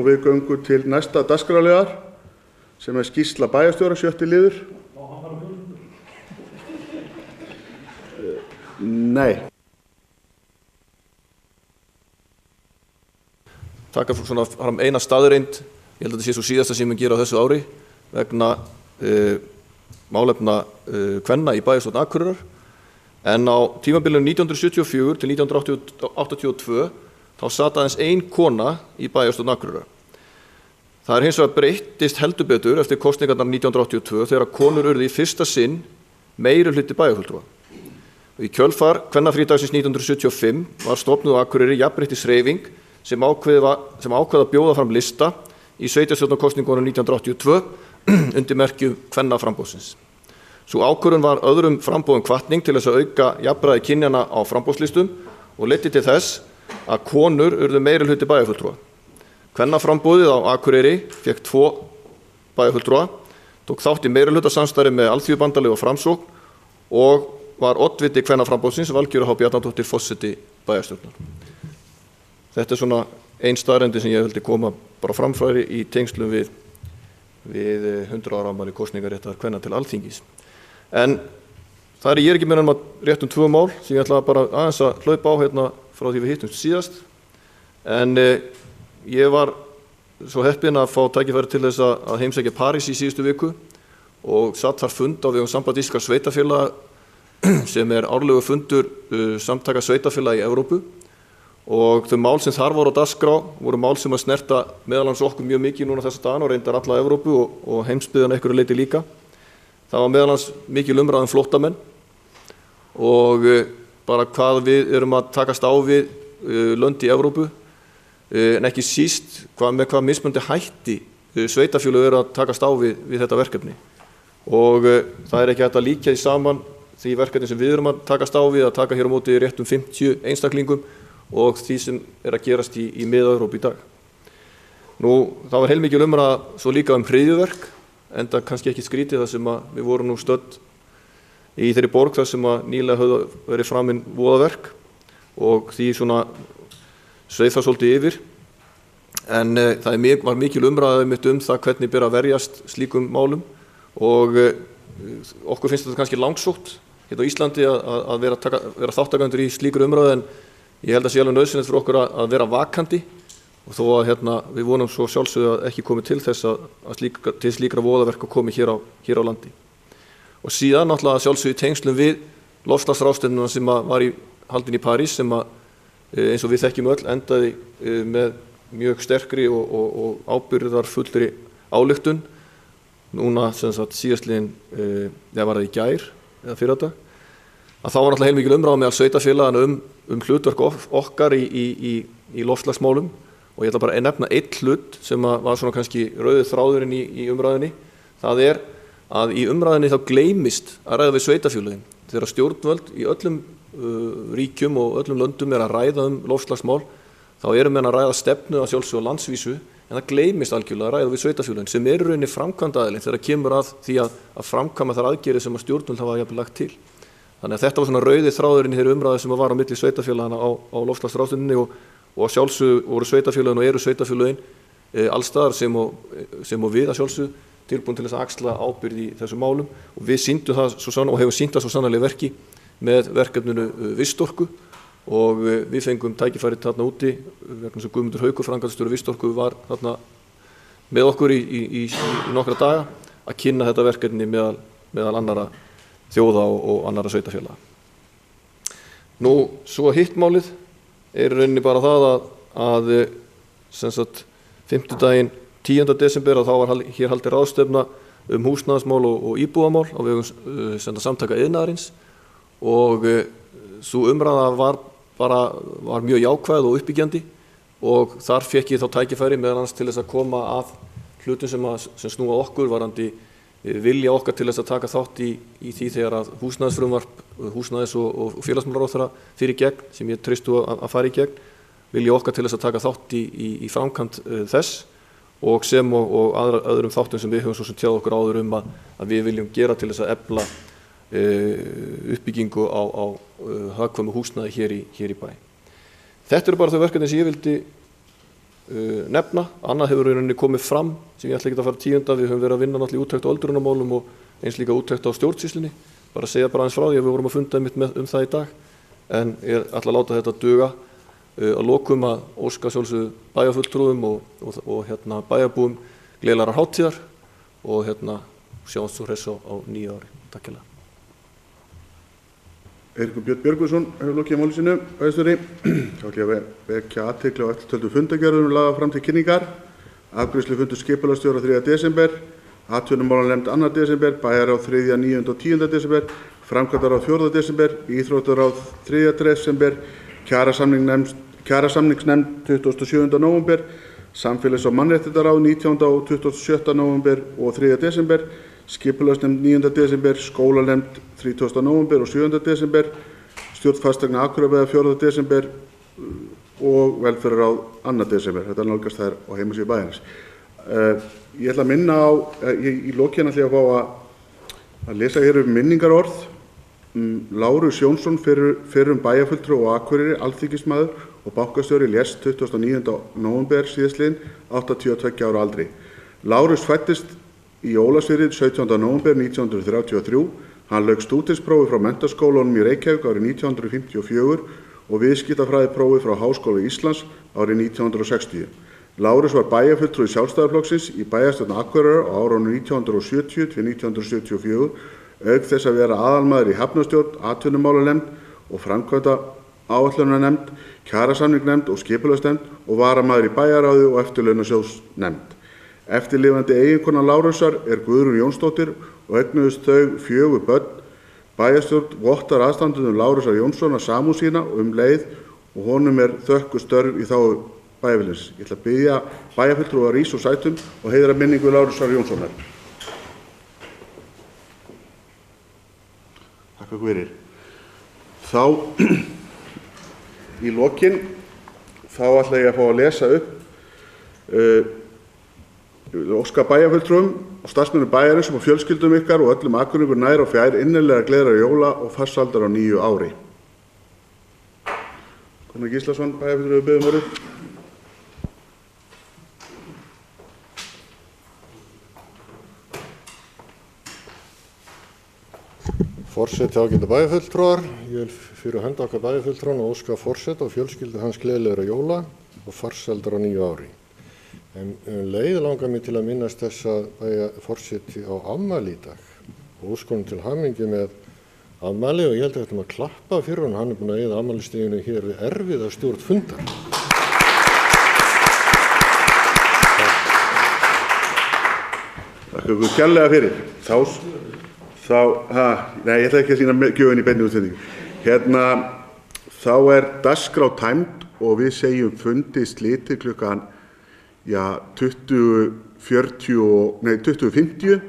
Og við göngum til næsta dagskrárliðar sem skýrsla bæjarstjóra 7. liður. Nei. Taka svona fram eina staðreind, ég held að þetta sé svo síðasta sem ég gera á þessu ári vegna málefna kvenna í bæjarstjórn Akureyrar. En á tímabilinu 1974 til 1982 þá sat aðeins ein kona í bæjarstjórn Akureyrar. Það hins vegar breyttist heldur betur eftir kosningarnar 1982 þegar konur urðu í fyrsta sinn meirihluti bæjarfulltrúa. Í kjölfar kvennafrídagsins 1975 var stofnuð á Akureyri jafnréttishreyfing sem ákvað að bjóða fram lista í sveitarstjórnarkosningunum 1982 undir merkjum kvennaframboðsins. Sú ákvörðun var öðrum framboðum hvatning til þess að auka jafnræði kynjanna á framboðslistum og leiddi til þess að konur urðu meirihluti bæjarfulltrúa. Kvennaframboðið á Akureyri fékk 2 bæjarfulltrúa, tók þátt í meirihlutasamstarfi með Alþýðubandalagið og Framsókn og var oddviti kvennaframboðsins Valgerður H. Bjarnadóttir forseti bæjarstjórnar. Þetta svona ein staðreyndi sem ég vildi koma bara framfæri í tengslum við 100 ára afmæli kosningaréttar kvenna til Alþingis. En ég er ekki meira en rétt 2 mál sem ég ætla bara aðeins að hlaupa á hérna frá því við hittumst síðast. En ég var svo heppinn að fá tækifæri til þess að heimsækja París í síðustu viku og satt þar fund á vegum Samband íslenskra sveitarfélaga sem árlegur fundur samtaka sveitarfélaga í Evrópu. Og þau mál sem þar voru á dagskrá voru mál sem að snerta meðal annars okkur mjög mikið núna þessa dagana og reyndar alla Evrópu og heimsbyggðina einhverju leyti líka. Það var meðal annars mikil umræða flóttamenn og bara hvað við erum að takast á við lönd í Evrópu, en ekki síst með hvað mismunandi hætti sveitarfélög eru að takast á við þetta verkefni. Og það ekki hægt að líkja því saman því verkefni sem við erum að takast á við að taka hér á móti rétt 50 einstaklingum og því sem að gerast í Mið-Evrópu í dag. Það var heilmikil umræða svo líka hryðjuverk, enda kannski ekki skrítið þar sem að við vorum stödd í þeirri borg þar sem að nýlega höfðu verið framinn voðaverk og því svona sveif það svolítið yfir. En það var mikil umræða það hvernig ber að verjast slíkum málum og okkur finnst þetta kannski langsótt hérna á Íslandi að vera þáttakendur í slíkur umræðu, en ég held að sé alveg nauðsynlegt fyrir okkur að vera vakandi og þó að við vonum svo sjálfsögðu að ekki komi til þess til slíkra voðaverka komi hér á landi. Og síðan náttúrulega sjálfsögðu í tengslum við loftslagsráðstefnuna sem var haldin í París sem eins og við þekkjum öll endaði með mjög sterkri og ábyrgðarfullri ályktun núna síðastliðin, var það í gær eða fyrradag, að þá var náttúrulega heilmikil umræða meðal sveitarfélagana um hlutverk okkar í loftslagsmálum og ég ætla bara að nefna einn hlut sem var svona kannski rauði þráðurinn í umræðunni. Það að í umræðunni þá gleymist að ræða við sveitarfélögin. Þegar stjórnvöld í öllum ríkjum og öllum löndum að ræða loftslagsmál, þá menn að ræða stefnu að sjálfsögðu á landsvísu, en það gleymist algjörlega að ræða við sveitarfélögin sem rauninni framkvæmdaaðilinn þegar kemur að því að framkvæma þær aðgerðir sem að stjórnvöld hafa jafnvel lagt til. Þannig að þetta var svona rauði þráðurinn í þeirri umræðu sem var á milli sveitarfélagana á loftslagsráðstefnunni og að sjálfsögðu voru sveitarfélögin og eru sveitarfélögin allstaðar sem og við að sjálfsögðu tilbúin til þess að axla ábyrgð í þessum málum og við sýndum það svo sannarlega og hefum sýnt það svo sannarlega verki með verkefninu Vistorku og við fengum tækifæri þarna úti vegna þess að Guðmundur Haukur, framkvæmdastjóri Vistorku, var þarna með okkur í nokkra daga að kynna þetta verkefni meðal annarra þjóða og annarra sveitarfélaga. Svo hitt málið rauninni bara það að fimmtudaginn 10. desember þá var hér haldið ráðstefna húsnæðismál og íbúðamál á vegum samtaka iðnaðarins og sú umræða var mjög jákvæð og uppbyggjandi og þar fékk ég þá tækifæri meðal annars til þess að koma að hlutum sem snúa okkur varðandi vilja okkar til þess að taka þátt í því þegar að húsnæðisfrumvarp, húsnæðis og félagsmálaráðherra fyrir gegn sem ég treystu að fara í gegn, vilja okkar til þess að taka þátt í framkvæmd þess og sem og öðrum þáttum sem við höfum svo sem tjáð okkur áður að við viljum gera til þess að efla uppbyggingu á hagkvæmu húsnæði hér í bæ. Þetta bara þau verkefni sem ég vildi nefna. Annað hefur í rauninni komið fram sem ég ætla ekki að fara tíunda. Við höfum verið að vinna náttúrulega úttekt á öldrunarmálum og eins líka úttekt á stjórnsýslunni. Bara að segja aðeins frá því að við vorum að funda það í dag. En ég ætla að láta þetta duga. Að lokum að óska sjálfsögðu bæjarfulltrúum og bæjarbúum gleðilegrar hátíðar og sjáumst svo hress á nýja ári. Takk hérlega. Eiríkur Björn Björgvinsson hefur lokið máli sínu, bæjarstjóri. Þá ætla ég að vekja athygli á eftirtöldum fundargerðum lagðar fram til kynningar. Afgreiðslufundur skipulagsstjóra 3. desember, atvinnumálanefnd 2. desember, bæjarráð 3., 9. og 10. desember, framkvæmdaráð 4. desember, íþróttaráð 3. desember, kjarasamningsnefnd 27. nóvember, samfélags- og mannréttindaráð 19. og 27. nóvember og 3. desember, skipulagsnefnd 9. desember, skólanefnd 30. nóvember og 7. desember, stjórn fasteigna Akureyrarbæjar 4. desember og velferðarráð 2. desember. Þetta nálgast þær á heimasíðu bæjarins. Ég ætla að minna á, í lokin ætla ég að fá að lesa hér minningarorð. Lárus Jónsson, fyrrum bæjarfulltrúi á Akureyri, alþingismaður og bankastjóri, lést 29. nóvember síðastliðinn, 82 ára aldri. Lárus fæddist í Ólafsfirði 17. nóvember 1933. Hann lauk stúdentsprófi frá Menntaskólanum í Reykjavík árið 1954 og viðskiptafræðiprófi frá Háskóla Íslands árið 1960. Lárus var bæjarfulltrúi Sjálfstæðisflokksins í bæjarstjórn Akureyrar á árunum 1970 til 1974, auk þess að vera aðalmaður í hafnarstjórn, atvinnumálanefnd og framkvæmdaáætlunarnefnd, kjarasamningnefnd og skipulagsnefnd og varamaður í bæjarráði og eftirlaunasjóðsnefnd. Eftirlifandi eiginkona Lárusar Guðrún Jónsdóttir og eignuðust þau 4 börn. Bæjarstjórn vottar aðstandendum Lárusar Jónssonar samúð sína leið og honum þökkuð störf í þágu bæjarfélagsins. Ég ætla að biðja bæjarfulltrúa að rísa úr sætum og heiðra minningu Lárusar Jónssonar. Takk fyrir. Þá í lokin ætla ég að fá að lesa upp óska bæjarfulltrúum og starfsmönnum bæjarins og fjölskyldum ykkar og öllum Akureyringum nær og fjær innilega gleðilegra jóla og farsaldar á nýju ári. Gunnar Gíslason, bæjarfulltrúi, biður orðið. Forseti ágætu bæjarfulltrúar, ég vil fyrir hönd okkar bæjarfulltrúan og óska forseta og fjölskyldu hans gleðilegra jóla og farsaldar á nýju ári. En leið langar mig til að minnast þess að forseti á afmæli í dag og óska honum til hamingju með afmæli og ég held að við ættum að klappa fyrir honum. Hann búinn að eyða afmælisdeginum hér við erfiða stjórn fundar. Takk ykkur kærlega fyrir. Nei, ég ætla ekki að sýna gjöfin í beinni útsendingu. Þá dagskrá tæmd og við segjum fundi slitið klukkan 20:50